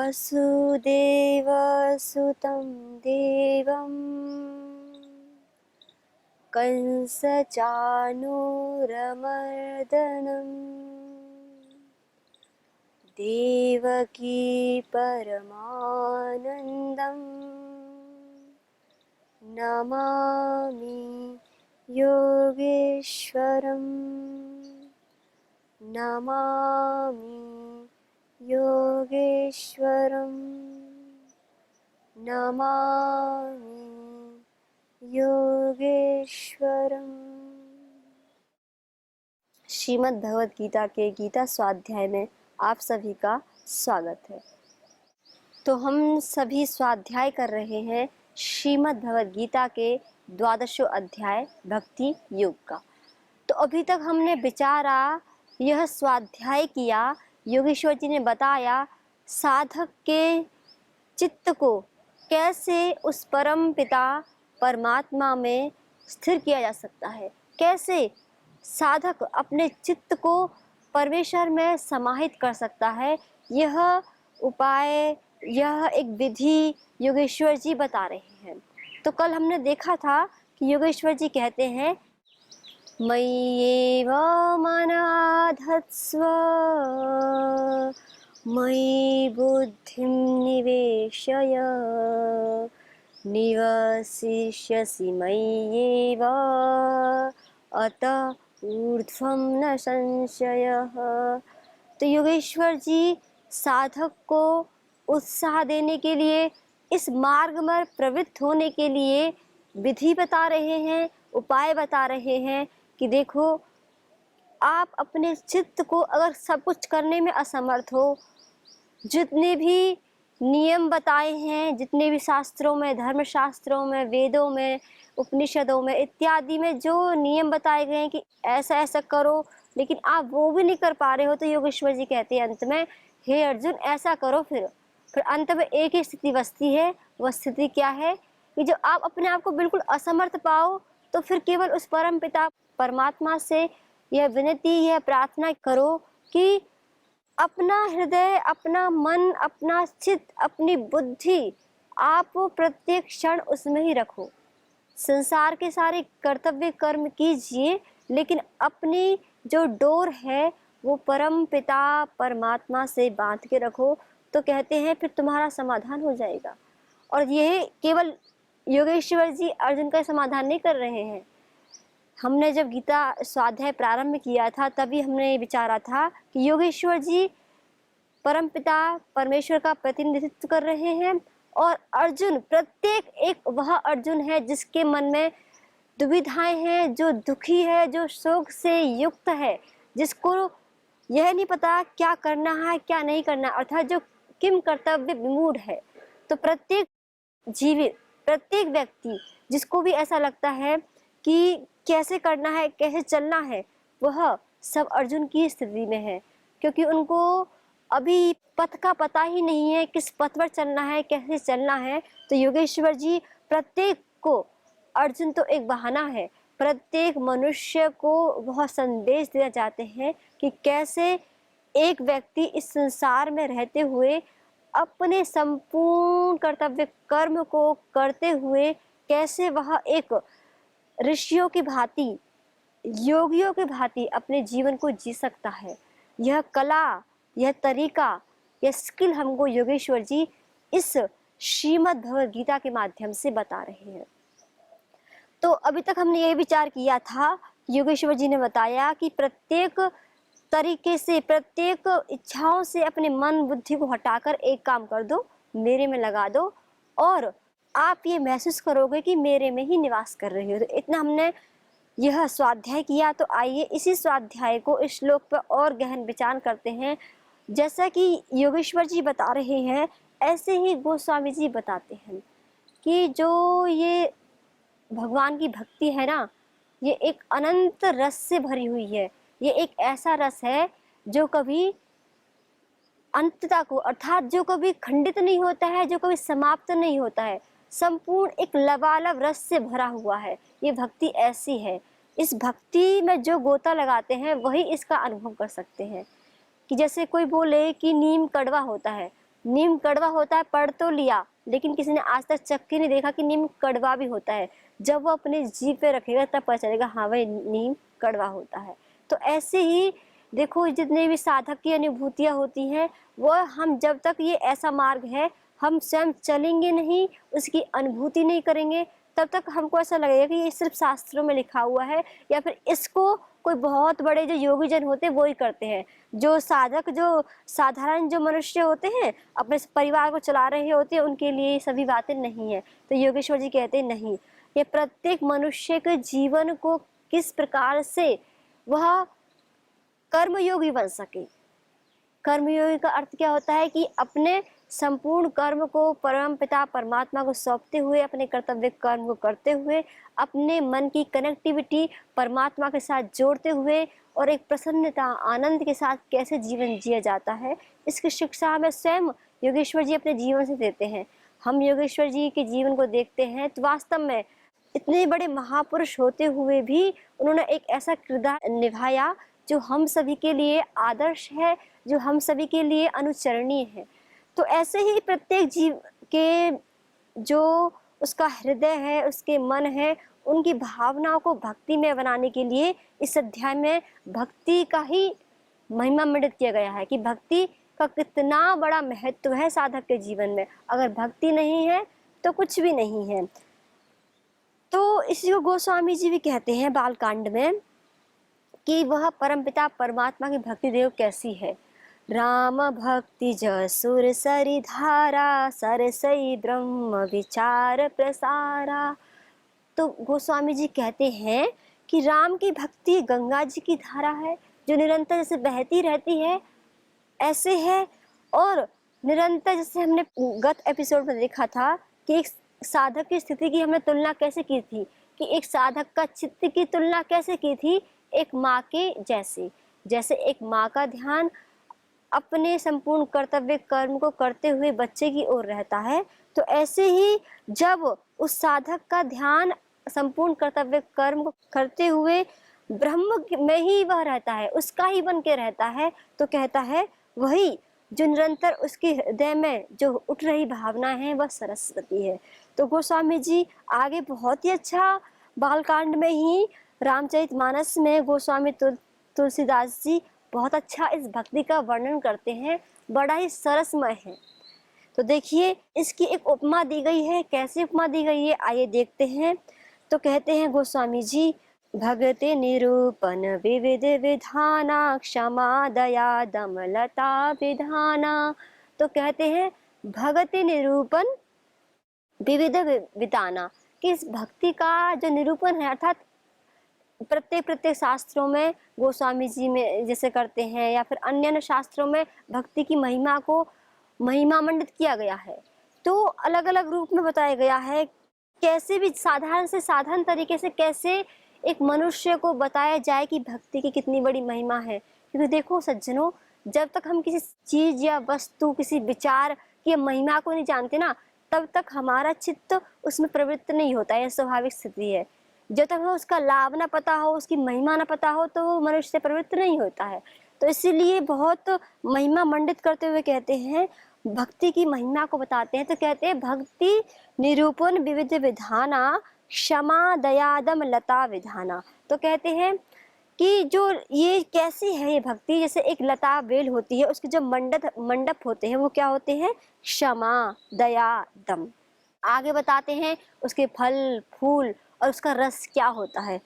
वसुदेवसुतं देवं कंसचाणूरमर्दनं देवकी परमानन्दं नमामि योगेश्वरं नमामि योगेश्वरं नमामि योगेश्वरम। श्रीमद् भगवद गीता के गीता स्वाध्याय में आप सभी का स्वागत है। तो हम सभी स्वाध्याय कर रहे हैं श्रीमद् भगवद गीता के 12वें अध्याय भक्ति योग का। तो अभी तक हमने विचारा यह स्वाध्याय किया, योगेश्वर जी ने बताया साधक के चित्त को कैसे उस परम पिता परमात्मा में स्थिर किया जा सकता है, कैसे साधक अपने चित्त को परमेश्वर में समाहित कर सकता है। यह उपाय, यह एक विधि योगेश्वर जी बता रहे हैं। तो कल हमने देखा था कि योगेश्वर जी कहते हैं मय्येव मनाधत्स्व मयि बुद्धिं निवेशय निवसिष्यसि मय्येव अतः ऊर्ध्वं न संशयः। तो योगेश्वर जी साधक को उत्साह देने के लिए, इस मार्ग में प्रवृत्त होने के लिए विधि बता रहे हैं, उपाय बता रहे हैं कि देखो आप अपने चित्त को अगर सब कुछ करने में असमर्थ हो, जितने भी नियम बताए हैं, जितने भी शास्त्रों में, धर्मशास्त्रों में, वेदों में, उपनिषदों में इत्यादि में जो नियम बताए गए हैं कि ऐसा ऐसा करो, लेकिन आप वो भी नहीं कर पा रहे हो, तो योगेश्वर जी कहते हैं अंत में, हे अर्जुन ऐसा करो। फिर अंत में एक ही स्थिति बचती है। वह स्थिति क्या है कि जो आप अपने आप को बिल्कुल असमर्थ पाओ, तो फिर केवल उस परम पिता परमात्मा से यह विनती, यह प्रार्थना करो कि अपना हृदय, अपना मन, अपना चित्त, अपनी बुद्धि आप प्रत्येक क्षण उसमें ही रखो। संसार के सारे कर्तव्य कर्म कीजिए, लेकिन अपनी जो डोर है वो परम पिता परमात्मा से बांध के रखो। तो कहते हैं फिर तुम्हारा समाधान हो जाएगा। और यह केवल योगेश्वर जी अर्जुन का समाधान नहीं कर रहे हैं। हमने जब गीता स्वाध्याय प्रारंभ किया था तभी हमने विचारा था कि योगेश्वर जी परमपिता परमेश्वर का प्रतिनिधित्व कर रहे हैं और अर्जुन, प्रत्येक एक वह अर्जुन है जिसके मन में दुविधाएं हैं, जो दुखी है, जो शोक से युक्त है, जिसको यह नहीं पता क्या करना है क्या नहीं करना, अर्थात जो किम कर्तव्य विमूढ़ है। तो प्रत्येक जीवित, प्रत्येक व्यक्ति जिसको भी ऐसा लगता है कि कैसे करना है, कैसे चलना है, वह सब अर्जुन की स्थिति में है, क्योंकि उनको अभी पथ का पता ही नहीं है, किस पथ पर चलना है, कैसे चलना है। तो योगेश्वर जी प्रत्येक को, अर्जुन तो एक बहाना है, प्रत्येक मनुष्य को वह संदेश देना चाहते हैं कि कैसे एक व्यक्ति इस संसार में रहते हुए अपने संपूर्ण कर्तव्य कर्म को करते हुए कैसे वह एक ऋषियों की भांति, योगियों की भांति अपने जीवन को जी सकता है। यह कला, यह तरीका, यह स्किल हमको योगेश्वर जी इस श्रीमद् भगवद गीता के माध्यम से बता रहे हैं। तो अभी तक हमने ये विचार किया था, योगेश्वर जी ने बताया कि प्रत्येक तरीके से, प्रत्येक इच्छाओं से अपने मन बुद्धि को हटाकर एक काम कर दो, मेरे में लगा दो, और आप ये महसूस करोगे कि मेरे में ही निवास कर रहे हो। तो इतना हमने यह स्वाध्याय किया। तो आइए इसी स्वाध्याय को इस श्लोक पर और गहन विचार करते हैं। जैसा कि योगेश्वर जी बता रहे हैं, ऐसे ही गोस्वामी जी बताते हैं कि जो ये भगवान की भक्ति है ना, ये एक अनंत रस से भरी हुई है। ये एक ऐसा रस है जो कभी अंतता को, अर्थात जो कभी खंडित नहीं होता है, जो कभी समाप्त नहीं होता है, संपूर्ण एक लबालब रस से भरा हुआ है। ये भक्ति ऐसी है। इस भक्ति में जो गोता लगाते हैं वही इसका अनुभव कर सकते हैं। कि जैसे कोई बोले कि नीम कड़वा होता है, नीम कड़वा होता है, पढ़ तो लिया, लेकिन किसी ने आज तक चख के नहीं देखा कि नीम कड़वा भी होता है। जब वो अपने जीभ पे रखेगा तब पता चलेगा हाँ भाई नीम कड़वा होता है। तो ऐसे ही देखो जितने भी साधक की अनुभूतियाँ होती हैं, वो हम जब तक ये ऐसा मार्ग है, हम स्वयं चलेंगे नहीं, उसकी अनुभूति नहीं करेंगे, तब तक हमको ऐसा लगेगा कि ये सिर्फ शास्त्रों में लिखा हुआ है, या फिर इसको कोई बहुत बड़े जो योगी जन होते हैं वो ही करते हैं। जो साधक, जो साधारण जो मनुष्य होते हैं, अपने परिवार को चला रहे होते हैं, उनके लिए ये सभी बातें नहीं है। तो योगेश्वर जी कहते हैं नहीं, ये प्रत्येक मनुष्य के जीवन को किस प्रकार से वह कर्मयोगी बन सके। कर्मयोगी का अर्थ क्या होता है कि अपने संपूर्ण कर्म को परम पिता परमात्मा को सौंपते हुए, अपने कर्तव्य कर्म को करते हुए, अपने मन की कनेक्टिविटी परमात्मा के साथ जोड़ते हुए और एक प्रसन्नता आनंद के साथ कैसे जीवन जिया जाता है, इसकी शिक्षा हमें स्वयं योगेश्वर जी अपने जीवन से देते हैं। हम योगेश्वर जी के जीवन को देखते हैं तो वास्तव में इतने बड़े महापुरुष होते हुए भी उन्होंने एक ऐसा किरदार निभाया जो हम सभी के लिए आदर्श है, जो हम सभी के लिए अनुचरणीय है। तो ऐसे ही प्रत्येक जीव के जो उसका हृदय है, उसके मन है, उनकी भावनाओं को भक्ति में बनाने के लिए इस अध्याय में भक्ति का ही महिमा मंडित किया गया है कि भक्ति का कितना बड़ा महत्व है साधक के जीवन में। अगर भक्ति नहीं है तो कुछ भी नहीं है। तो इसी को गोस्वामी जी भी कहते हैं बालकांड में कि वह परमपिता परमात्मा की भक्ति देखो कैसी है। राम भक्ति जसुर सरि धारा, सरसई ब्रह्म विचार प्रसारा। तो गोस्वामी जी कहते हैं कि राम की भक्ति गंगा जी की धारा है जो निरंतर जैसे बहती रहती है, ऐसे है। और निरंतर जैसे हमने गत एपिसोड में देखा था कि एक साधक की स्थिति की हमने तुलना कैसे की थी, कि एक साधक का चित्त की तुलना कैसे की थी, एक माँ के जैसे। जैसे एक माँ का ध्यान अपने संपूर्ण कर्तव्य कर्म को करते हुए बच्चे की ओर रहता है, तो ऐसे ही जब उस साधक का ध्यान संपूर्ण कर्तव्य कर्म को करते हुए ब्रह्म में ही वह रहता है, उसका ही बन के रहता है, तो कहता है वही जो निरंतर उसके हृदय में जो उठ रही भावना है वह सरस्वती है। तो गोस्वामी जी आगे बहुत ही अच्छा बालकांड में ही रामचरितमानस में गोस्वामी तुलसीदास जी बहुत अच्छा इस भक्ति का वर्णन करते हैं, बड़ा ही सरसमय है। तो देखिए इसकी एक उपमा दी गई है, कैसे उपमा दी गई है आइए देखते हैं। तो कहते हैं गोस्वामी जी, भगति निरूपण विविध विधाना, क्षमा दया दमलता विधाना। तो कहते हैं भगति निरूपण विविध विधाना, कि इस भक्ति का जो निरूपण है, अर्थात प्रत्येक शास्त्रों में गोस्वामी जी में जैसे करते हैं या फिर अन्य शास्त्रों में भक्ति की महिमा को महिमा मंडित किया गया है। तो अलग अलग रूप में बताया गया है, कैसे भी साधारण से साधारण तरीके से कैसे एक मनुष्य को बताया जाए कि भक्ति की कितनी बड़ी महिमा है। क्योंकि देखो सज्जनों, जब तक हम किसी चीज या वस्तु, किसी विचार की महिमा को नहीं जानते ना, तब तक हमारा चित्त उसमें प्रवृत्त नहीं होता है, यह स्वाभाविक स्थिति है। जब तक हमें उसका लाभ ना पता हो, उसकी महिमा ना पता हो, तो वो मनुष्य से प्रवृत्त नहीं होता है। तो इसीलिए बहुत महिमा मंडित करते हुए कहते हैं, भक्ति की महिमा को बताते हैं। तो कहते हैं भक्ति निरूपण विविध विधाना, क्षमा दयादम लता विधाना। तो कहते हैं कि जो ये कैसी है ये भक्ति, जैसे एक लता बेल होती है, उसके जो मंडप होते हैं वो क्या होते हैं, क्षमा दया दम। आगे बताते हैं उसके फल फूल और उसका रस क्या होता है।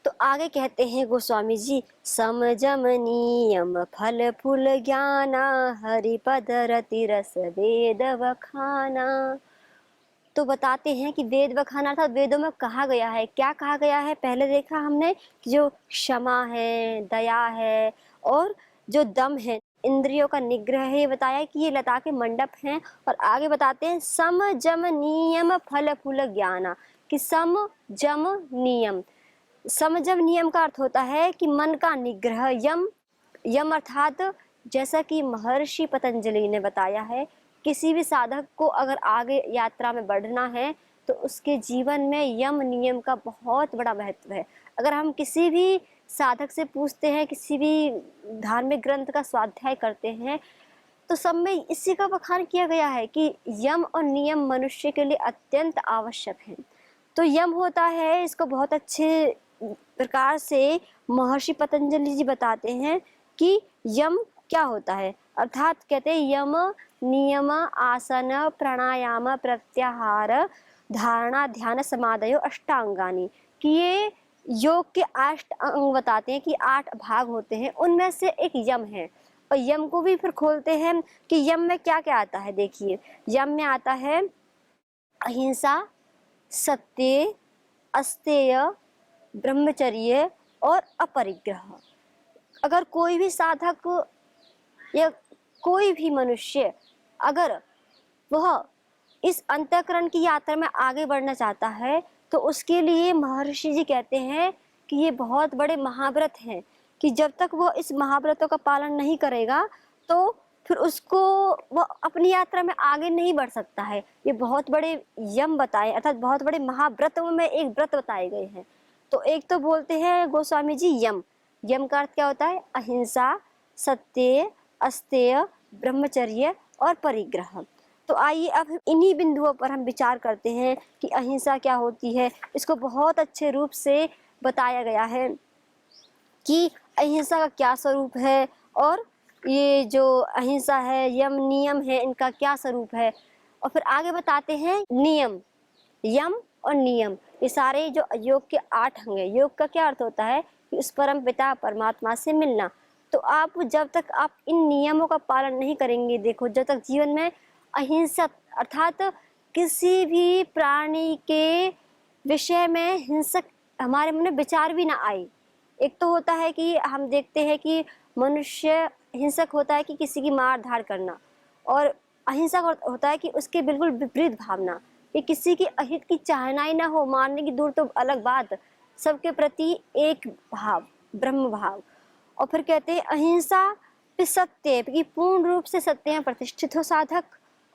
तो आगे कहते हैं गोस्वामी जी, समजम नियम फल फूल ज्ञाना, हरिपद रति रस वेद वखाना। तो बताते हैं कि वेद बखाना अर्थात वेदों में कहा गया है, क्या कहा गया है। पहले देखा हमने कि जो क्षमा है, दया है और जो दम है, इंद्रियों का निग्रह है, ये बताया कि ये लता के मंडप हैं। और आगे बताते हैं सम जम नियम फल फूल ज्ञाना, कि सम जम नियम। सम जम नियम का अर्थ होता है कि मन का निग्रह। यम, यम अर्थात जैसा कि महर्षि पतंजलि ने बताया है, किसी भी साधक को अगर आगे यात्रा में बढ़ना है तो उसके जीवन में यम नियम का बहुत बड़ा महत्व है। अगर हम किसी भी साधक से पूछते हैं, किसी भी धार्मिक ग्रंथ का स्वाध्याय करते हैं, तो सब में इसी का बखान किया गया है कि यम और नियम मनुष्य के लिए अत्यंत आवश्यक है। तो यम होता है, इसको बहुत अच्छे प्रकार से महर्षि पतंजलि जी बताते हैं कि यम क्या होता है। अर्थात कहते हैं यम नियम आसन प्राणायाम प्रत्याहार धारणा ध्यान समाधयो अष्टांगानी, कि ये योग के 8 अंग बताते हैं कि 8 भाग होते हैं, उनमें से एक यम है। और यम को भी फिर खोलते हैं कि यम में क्या क्या आता है। देखिए, यम में आता है अहिंसा, सत्य, अस्तेय, ब्रह्मचर्य और अपरिग्रह। अगर कोई भी साधक या कोई भी मनुष्य अगर वह इस अंतःकरण की यात्रा में आगे बढ़ना चाहता है तो उसके लिए महर्षि जी कहते हैं कि ये बहुत बड़े महाव्रत हैं, कि जब तक वह इस महाव्रतों का पालन नहीं करेगा तो फिर उसको वह अपनी यात्रा में आगे नहीं बढ़ सकता है। ये बहुत बड़े यम बताए, अर्थात बहुत बड़े महाव्रतों में एक व्रत बताए गए हैं। तो एक तो बोलते हैं गोस्वामी जी यम। यम का अर्थ क्या होता है? अहिंसा, सत्य, अस्तेय, ब्रह्मचर्य और परिग्रह। तो आइए अब इन्हीं बिंदुओं पर हम विचार करते हैं कि अहिंसा क्या होती है। इसको बहुत अच्छे रूप से बताया गया है कि अहिंसा का क्या स्वरूप है और ये जो अहिंसा है, यम नियम है, इनका क्या स्वरूप है। और फिर आगे बताते हैं नियम, यम और नियम, ये सारे जो योग के 8 अंग हैं। योग का क्या अर्थ होता है कि उस परम पिता परमात्मा से मिलना। तो आप जब तक आप इन नियमों का पालन नहीं करेंगे, देखो जब तक जीवन में अहिंसक अर्थात किसी भी प्राणी के विषय में हिंसक हमारे मन में विचार भी ना आए। एक तो होता है कि हम देखते हैं कि मनुष्य हिंसक होता है कि किसी की मार धाड़ करना, और अहिंसक होता है कि उसके बिल्कुल विपरीत भावना, कि किसी की अहित की चाहना ही ना हो, मारने की दूर तो अलग बात, सबके प्रति एक भाव, ब्रह्म भाव। और फिर कहते हैं अहिंसा पे सत्य, कि पूर्ण रूप से सत्य में प्रतिष्ठित हो साधक,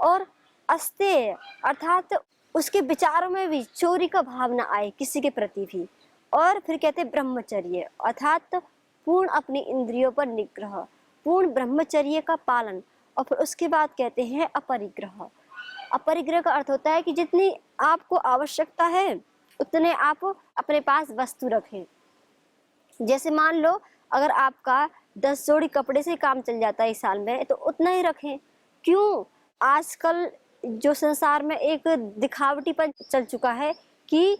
और अस्तेय अर्थात उसके विचारों में भी चोरी का भाव न आए किसी के प्रति भी। और फिर कहते हैं ब्रह्मचर्य अर्थात पूर्ण अपनी इंद्रियों पर निग्रह, पूर्ण ब्रह्मचर्य का पालन। और फिर उसके बाद कहते हैं अपरिग्रह। अपरिग्रह का अर्थ होता है कि जितनी आपको आवश्यकता है उतने आप अपने पास वस्तु रखें। जैसे मान लो अगर आपका 10 जोड़ी कपड़े से काम चल जाता है इस साल में, तो उतना ही रखें। क्यों? आजकल जो संसार में एक दिखावटीपन चल चुका है कि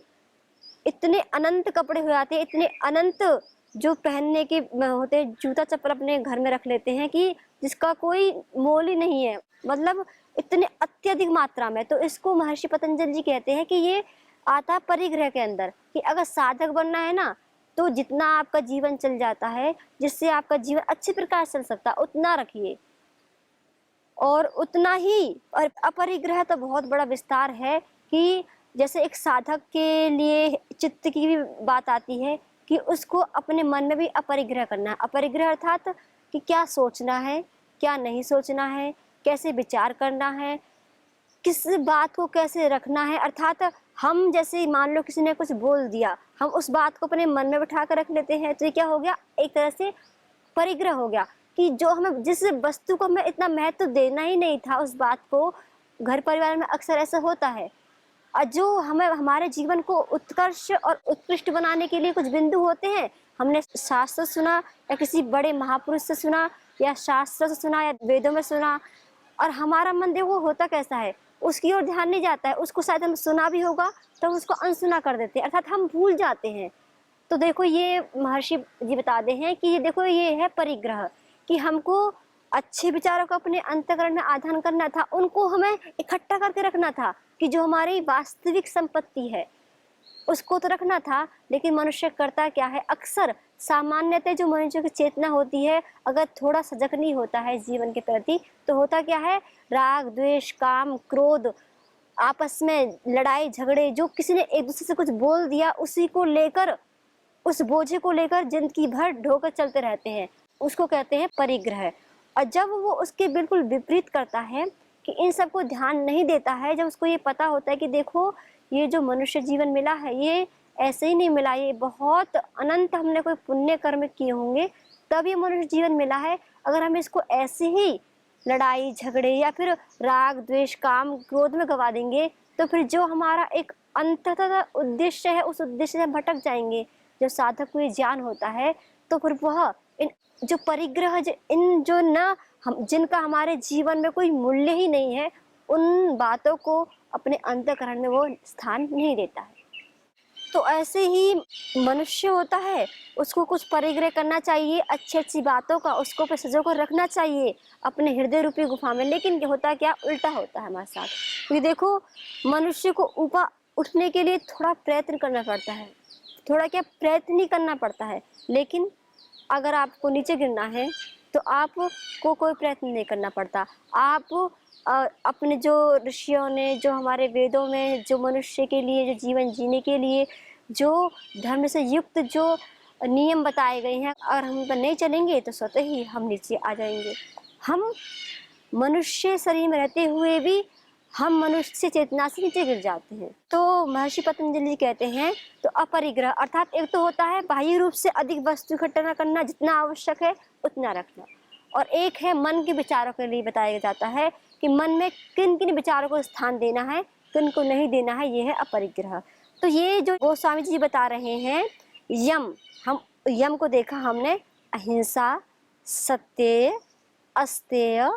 इतने अनंत कपड़े हो जाते हैं, इतने अनंत जो पहनने के होते हैं, जूता चप्पल अपने घर में रख लेते हैं कि जिसका कोई मोल ही नहीं है, मतलब इतने अत्यधिक मात्रा में। तो इसको महर्षि पतंजलि जी कहते हैं कि ये आता है परिग्रह के अंदर, कि अगर साधक बनना है ना तो जितना आपका जीवन चल जाता है, जिससे आपका जीवन अच्छे प्रकार से चल सकता है, उतना रखिए और उतना ही। और अपरिग्रह तो बहुत बड़ा विस्तार है कि जैसे एक साधक के लिए चित्त की भी बात आती है कि उसको अपने मन में भी अपरिग्रह करना है। अपरिग्रह अर्थात कि क्या सोचना है, क्या नहीं सोचना है, कैसे विचार करना है, किस बात को कैसे रखना है। अर्थात हम जैसे मान लो किसी ने कुछ बोल दिया, हम उस बात को अपने मन में बिठा कर रख लेते हैं, तो ये क्या हो गया? एक तरह से परिग्रह हो गया कि जो हमें जिस वस्तु को हमें इतना महत्व देना ही नहीं था, उस बात को घर परिवार में अक्सर ऐसा होता है। और जो हमें हमारे जीवन को उत्कर्ष और उत्कृष्ट बनाने के लिए कुछ बिंदु होते हैं, हमने शास्त्र सुना या किसी बड़े महापुरुष से सुना या शास्त्र से सुना या वेदों में सुना, और हमारा मन देखो होता कैसा है, उसकी ओर ध्यान नहीं जाता है। उसको शायद हम सुना भी होगा तो उसको अनसुना कर देते हैं, अर्थात हम भूल जाते हैं। तो देखो ये महर्षि जी बता दे हैं कि ये देखो ये है परिग्रह, कि हमको अच्छे विचारों को अपने अंतःकरण में आधान करना था, उनको हमें इकट्ठा करके रखना था, कि जो हमारी वास्तविक संपत्ति है उसको तो रखना था। लेकिन मनुष्य करता क्या है, अक्सर सामान्यतः जो मनुष्य की चेतना होती है, अगर थोड़ा सजग नहीं होता है जीवन के प्रति, तो होता क्या है, राग द्वेष काम क्रोध, आपस में लड़ाई झगड़े, जो किसी ने एक दूसरे से कुछ बोल दिया उसी को लेकर, उस बोझे को लेकर जिंदगी भर ढोकर चलते रहते हैं, उसको कहते हैं परिग्रह। और जब वो उसके बिल्कुल विपरीत करता है कि इन सब को ध्यान नहीं देता है, जब उसको ये पता होता है कि देखो ये जो मनुष्य जीवन मिला है ये ऐसे ही नहीं मिला, ये बहुत अनंत हमने कोई पुण्य कर्म किए होंगे तब ये मनुष्य जीवन मिला है। अगर हम इसको ऐसे ही लड़ाई झगड़े या फिर राग द्वेष काम क्रोध में गवा देंगे, तो फिर जो हमारा एक अंततः उद्देश्य है उस उद्देश्य से हम भटक जाएंगे। जो साधक को ये ज्ञान होता है तो फिर वह इन जो परिग्रह इन जो न हम जिनका हमारे जीवन में कोई मूल्य ही नहीं है, उन बातों को अपने अंतःकरण में वो स्थान नहीं देता है। तो ऐसे ही मनुष्य होता है, उसको कुछ परिग्रह करना चाहिए, अच्छी अच्छी बातों का उसको पे सजो कर रखना चाहिए अपने हृदय रूपी गुफा में। लेकिन होता क्या, उल्टा होता है हमारे साथ। क्योंकि देखो, मनुष्य को ऊपर उठने के लिए थोड़ा प्रयत्न करना पड़ता है, थोड़ा क्या प्रयत्न ही करना पड़ता है। लेकिन अगर आपको नीचे गिरना है तो आपको कोई प्रयत्न नहीं करना पड़ता। आप अपने जो ऋषियों ने, जो हमारे वेदों में जो मनुष्य के लिए, जो जीवन जीने के लिए जो धर्म से युक्त जो नियम बताए गए हैं, अगर हम पर नहीं चलेंगे तो स्वतः ही हम नीचे आ जाएंगे। हम मनुष्य शरीर में रहते हुए भी हम मनुष्य चेतना से नीचे गिर जाते हैं। तो महर्षि पतंजलि कहते हैं, तो अपरिग्रह अर्थात एक तो होता है बाह्य रूप से अधिक वस्तु इकट्ठा करना, जितना आवश्यक है उतना रखना, और एक है मन के विचारों के लिए बताया जाता है कि मन में किन किन विचारों को स्थान देना है, किन को नहीं देना है, ये है अपरिग्रह। तो ये जो गोस्वामी जी बता रहे हैं यम, हम यम को देखा हमने, अहिंसा, सत्य, अस्तेय,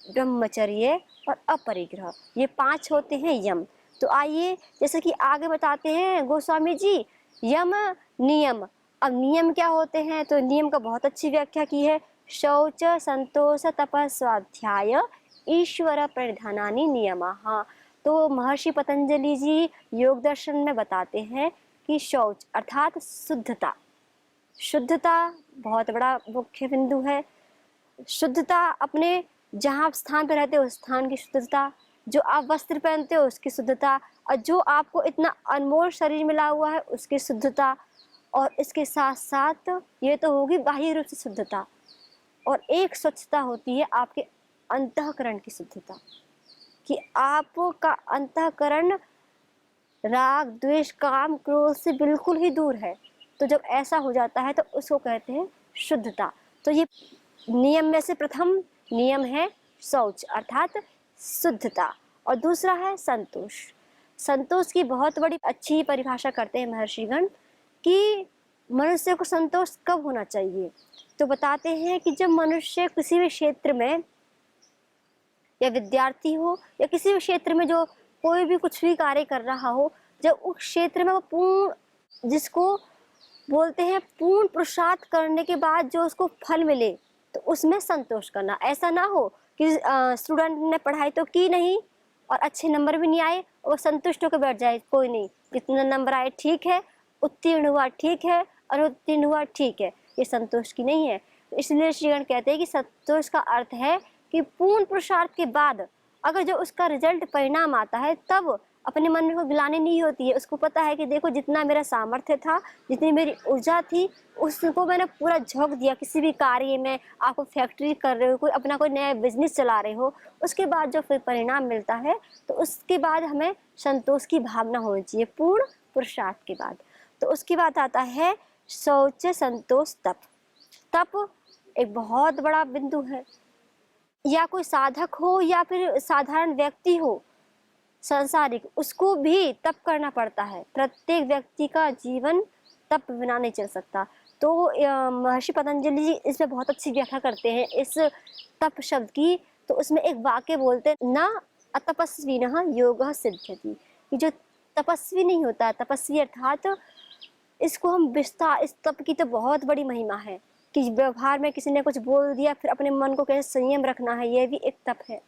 ब्रह्मचर्य और अपरिग्रह, ये 5 होते हैं यम। तो आइए जैसे कि आगे बताते हैं गोस्वामी जी, यम नियम। अब नियम क्या होते हैं, तो नियम का बहुत अच्छी व्याख्या की है, शौच संतोष तप स्वाध्याय ईश्वर प्रणिधानानि नियमः। तो महर्षि पतंजलि जी योग दर्शन में बताते हैं कि शौच अर्थात शुद्धता, शुद्धता बहुत बड़ा मुख्य बिंदु है। शुद्धता अपने जहाँ स्थान पर रहते हो उस स्थान की शुद्धता, जो आप वस्त्र पहनते हो उसकी शुद्धता, और जो आपको इतना अनमोल शरीर मिला हुआ है उसकी शुद्धता, और इसके साथ साथ ये तो होगी बाह्य रूप से शुद्धता, और एक स्वच्छता होती है आपके अंतःकरण की शुद्धता, कि आपका अंतःकरण राग द्वेष काम क्रोध से बिल्कुल ही दूर है। तो जब ऐसा हो जाता है तो उसको कहते हैं शुद्धता। तो ये नियम में से प्रथम नियम है शौच अर्थात शुद्धता, और दूसरा है संतोष। संतोष की बहुत बड़ी अच्छी परिभाषा करते हैं महर्षिगण कि मनुष्य को संतोष कब होना चाहिए। तो बताते हैं कि जब मनुष्य किसी भी क्षेत्र में, या विद्यार्थी हो या किसी भी क्षेत्र में जो कोई भी कुछ भी कार्य कर रहा हो, जब उस क्षेत्र में वो पूर्ण, जिसको बोलते हैं पूर्ण पुरुषार्थ करने के बाद जो उसको फल मिले, तो उसमें संतोष करना। ऐसा ना हो कि स्टूडेंट ने पढ़ाई तो की नहीं और अच्छे नंबर भी नहीं आए और संतुष्ट होकर बैठ जाए, कोई नहीं, जितना नंबर आए ठीक है, उत्तीर्ण हुआ ठीक है, और उत्तीर्ण हुआ ठीक है, ये संतोष की नहीं है। इसलिए श्रीगण कहते हैं कि संतोष का अर्थ है कि पूर्ण पुरुषार्थ के बाद अगर जो उसका रिजल्ट परिणाम आता है, तब अपने मन में कोई गिलानी नहीं होती है। उसको पता है कि देखो जितना मेरा सामर्थ्य था, जितनी मेरी ऊर्जा थी, उसको मैंने पूरा झोंक दिया किसी भी कार्य में। आपको फैक्ट्री कर रहे हो, कोई अपना कोई नया बिजनेस चला रहे हो, उसके बाद जो फिर परिणाम मिलता है तो उसके बाद हमें संतोष की भावना होनी चाहिए पूर्ण पुरुषार्थ के बाद। तो उसके बाद आता है शौच संतोष तप। तप एक बहुत बड़ा बिंदु है। या कोई साधक हो या फिर साधारण व्यक्ति हो सांसारिक, उसको भी तप करना पड़ता है। प्रत्येक व्यक्ति का जीवन तप बिना नहीं चल सकता। तो महर्षि पतंजलि जी इसमें बहुत अच्छी व्याख्या करते हैं इस तप शब्द की। तो उसमें एक वाक्य बोलते हैं, न अतपस्विनः योगः सिद्ध्यति। कि जो तपस्वी नहीं होता, तपस्वी अर्थात इसको हम विस्तार, इस तप की तो बहुत बड़ी महिमा है कि व्यवहार में किसी ने कुछ बोल दिया, फिर अपने मन को कैसे संयम रखना है, यह भी एक तप है।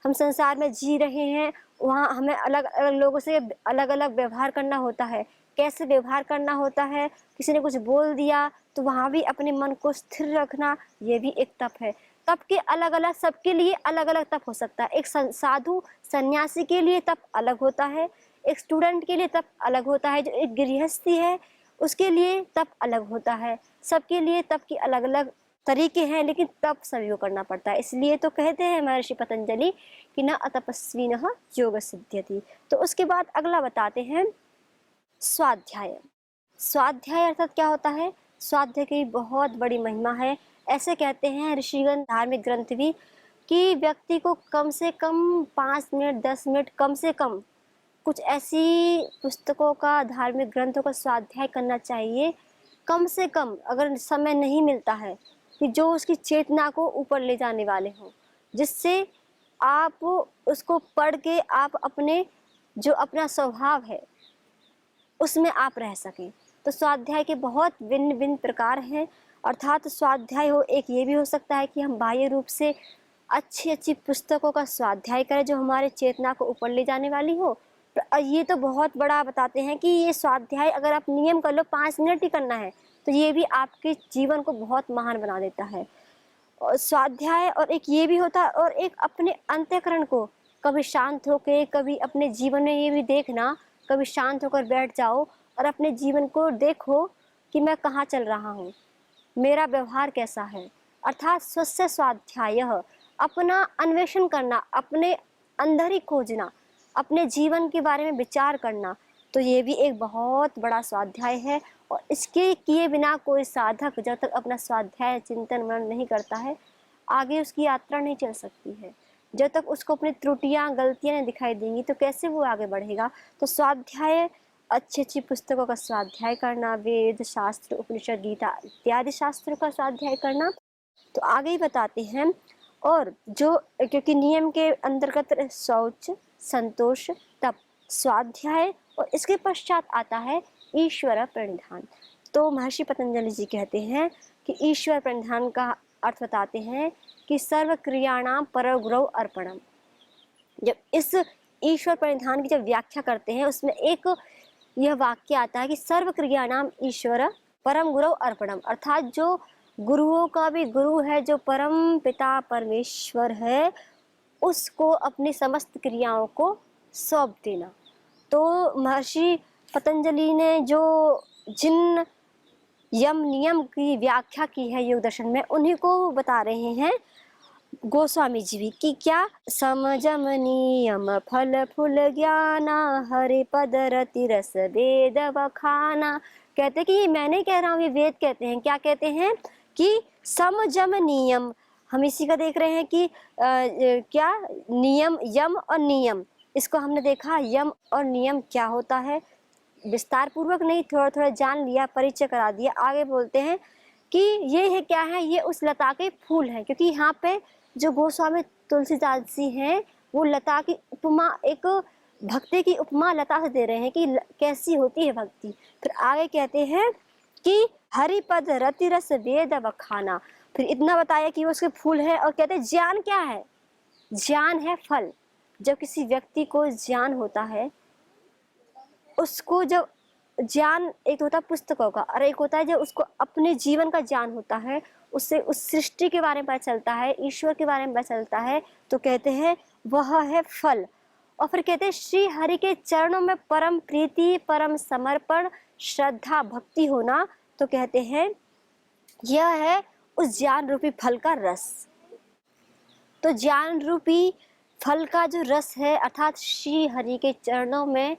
हम संसार में जी रहे हैं, वहाँ हमें अलग अलग लोगों से अलग अलग व्यवहार करना होता है। कैसे व्यवहार करना होता है, किसी ने कुछ बोल दिया तो वहाँ भी अपने मन को स्थिर रखना, ये भी एक तप है। तप के अलग अलग, सबके लिए अलग अलग तप हो सकता है। एक साधु सन्यासी के लिए तप अलग होता है, एक स्टूडेंट के लिए तप अलग होता है, जो एक गृहस्थी है उसके लिए तप अलग होता है। सबके लिए तप की अलग अलग तरीके हैं, लेकिन तप सभी को करना पड़ता है। इसलिए तो कहते हैं महर्षि पतंजलि कि न अतपस्विनः योग सिद्ध्यति। तो उसके बाद अगला बताते हैं स्वाध्याय। स्वाध्याय अर्थात क्या होता है? स्वाध्याय की बहुत बड़ी महिमा है। ऐसे कहते हैं ऋषिगण, धार्मिक ग्रंथ भी, कि व्यक्ति को कम से कम 5 मिनट 10 मिनट कम से कम कुछ ऐसी पुस्तकों का, धार्मिक ग्रंथों का स्वाध्याय करना चाहिए। कम से कम अगर समय नहीं मिलता है कि जो उसकी चेतना को ऊपर ले जाने वाले हों, जिससे आप उसको पढ़ के आप अपने जो अपना स्वभाव है उसमें आप रह सकें। तो स्वाध्याय के बहुत भिन्न भिन्न प्रकार हैं। अर्थात स्वाध्याय हो, एक ये भी हो सकता है कि हम बाह्य रूप से अच्छी अच्छी पुस्तकों का स्वाध्याय करें जो हमारे चेतना को ऊपर ले जाने वाली हो। ये तो बहुत बड़ा बताते हैं कि ये स्वाध्याय अगर आप नियम कर लो 5 मिनट ही करना है, तो ये भी आपके जीवन को बहुत महान बना देता है। और स्वाध्याय और एक ये भी होता है, और एक अपने अंतःकरण को कभी शांत होकर, कभी अपने जीवन में ये भी देखना, कभी शांत होकर बैठ जाओ और अपने जीवन को देखो कि मैं कहाँ चल रहा हूँ, मेरा व्यवहार कैसा है। अर्थात स्वस्य स्वाध्यायः, अपना अन्वेषण करना, अपने अंदर ही खोजना, अपने जीवन के बारे में विचार करना, तो ये भी एक बहुत बड़ा स्वाध्याय है। और इसके किए बिना कोई साधक जब तक अपना स्वाध्याय चिंतन मनन नहीं करता है, आगे उसकी यात्रा नहीं चल सकती है। जब तक उसको अपनी त्रुटियां गलतियां नहीं दिखाई देंगी तो कैसे वो आगे बढ़ेगा। तो स्वाध्याय, अच्छी अच्छी पुस्तकों का स्वाध्याय करना, वेद शास्त्र उपनिषद गीता इत्यादि शास्त्रों का स्वाध्याय करना। तो आगे ही बताते हैं, और जो क्योंकि नियम के अंतर्गत शौच, संतोष, तप, स्वाध्याय, और इसके पश्चात आता है ईश्वर प्रणिधान। तो महर्षि पतंजलि जी कहते हैं कि ईश्वर प्रणिधान का अर्थ बताते हैं कि सर्व क्रियाणाम परगुरौ अर्पणम। जब इस ईश्वर प्रणिधान की जब व्याख्या करते हैं, उसमें एक यह वाक्य आता है कि सर्व क्रियाणाम ईश्वर परम गुरु अर्पणम। अर्थात जो गुरुओं का भी गुरु है, जो परम पिता परमेश्वर है, उसको अपनी समस्त क्रियाओं को सौंप देना। तो महर्षि पतंजलि ने जो जिन यम नियम की व्याख्या की है योग दर्शन में, उन्हीं को बता रहे हैं गोस्वामी जी भी, कि क्या समजम नियम फल फूल ज्ञाना हरि पद रति रस वेद वखाना। कहते कि ये मैं नहीं कह रहा हूँ, ये वेद कहते हैं। क्या कहते हैं कि समजम नियम, हम इसी का देख रहे हैं कि क्या नियम, यम और नियम, इसको हमने देखा यम और नियम क्या होता है, विस्तार पूर्वक नहीं, थोड़ा थोड़ा जान लिया, परिचय करा दिया। आगे बोलते हैं कि ये है क्या है, ये उस लता के फूल हैं। क्योंकि यहाँ पे जो गोस्वामी तुलसीदास जी हैं, वो लता की उपमा, एक भक्ति की उपमा लता से दे रहे हैं कि कैसी होती है भक्ति। फिर आगे कहते हैं कि हरिपद रति रस वेद वखाना। फिर इतना बताया कि वो उसके फूल है, और कहते हैं ज्ञान क्या है, ज्ञान है फल। जब किसी व्यक्ति को ज्ञान होता है, उसको जब ज्ञान, एक होता है पुस्तकों का और एक होता है जब उसको अपने जीवन का ज्ञान होता है, उससे उस सृष्टि के बारे में पता चलता है, ईश्वर के बारे में पता चलता है, तो कहते हैं वह है फल। और फिर कहते हैं श्री हरि के चरणों में परम प्रीति, परम समर्पण, श्रद्धा, भक्ति होना, तो कहते हैं यह है उस ज्ञान रूपी फल का रस। तो ज्ञान रूपी फल का जो रस है, अर्थात श्री हरि के चरणों में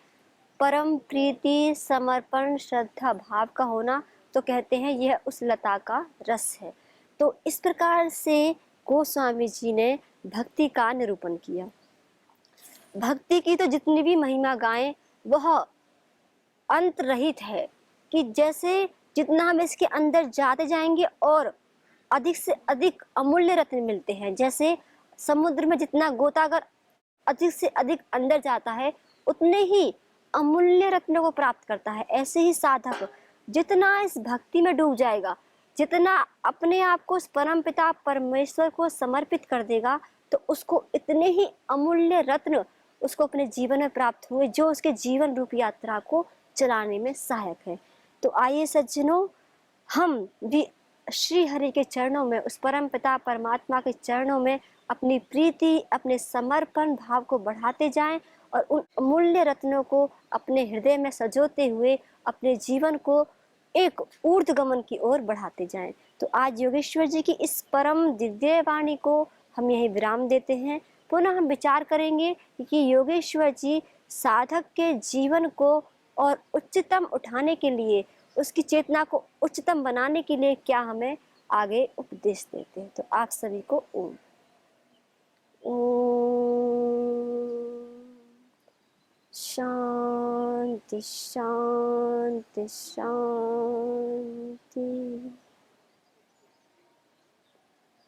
परम प्रीति, समर्पण, श्रद्धा भाव का होना, तो कहते हैं यह उस लता का रस है। तो इस प्रकार से गोस्वामी जी ने भक्ति का निरूपण किया। भक्ति की तो जितनी भी महिमा गाएं वह अंत रहित है, कि जैसे जितना हम इसके अंदर जाते जाएंगे और अधिक से अधिक अमूल्य रत्न मिलते हैं। जैसे समुद्र में जितना गोताखोर अधिक से अधिक अंदर जाता है, उतने ही अमूल्य रत्नों को प्राप्त करता है। ऐसे ही साधक जितना इस भक्ति में डूब जाएगा, जितना अपने आप को उस परम पिता परमेश्वर को समर्पित कर देगा, तो उसको इतने ही अमूल्य रत्न उसको अपने जीवन में प्राप्त हुए, जो उसके जीवन रूपी यात्रा को चलाने में सहायक है। तो आइए सज्जनों, हम भी श्री हरि के चरणों में, उस परम पिता परमात्मा के चरणों में अपनी प्रीति, अपने समर्पण भाव को बढ़ाते जाएं और उन अमूल्य रत्नों को अपने हृदय में सजोते हुए अपने जीवन को एक ऊर्ध्वगमन की ओर बढ़ाते जाएं। तो आज योगेश्वर जी की इस परम दिव्य वाणी को हम यही विराम देते हैं। पुनः हम विचार करेंगे कि योगेश्वर जी साधक के जीवन को और उच्चतम उठाने के लिए, उसकी चेतना को उच्चतम बनाने के लिए क्या हमें आगे उपदेश देते हैं। तो आप सभी को ओम। ओम शांति शांति शांति।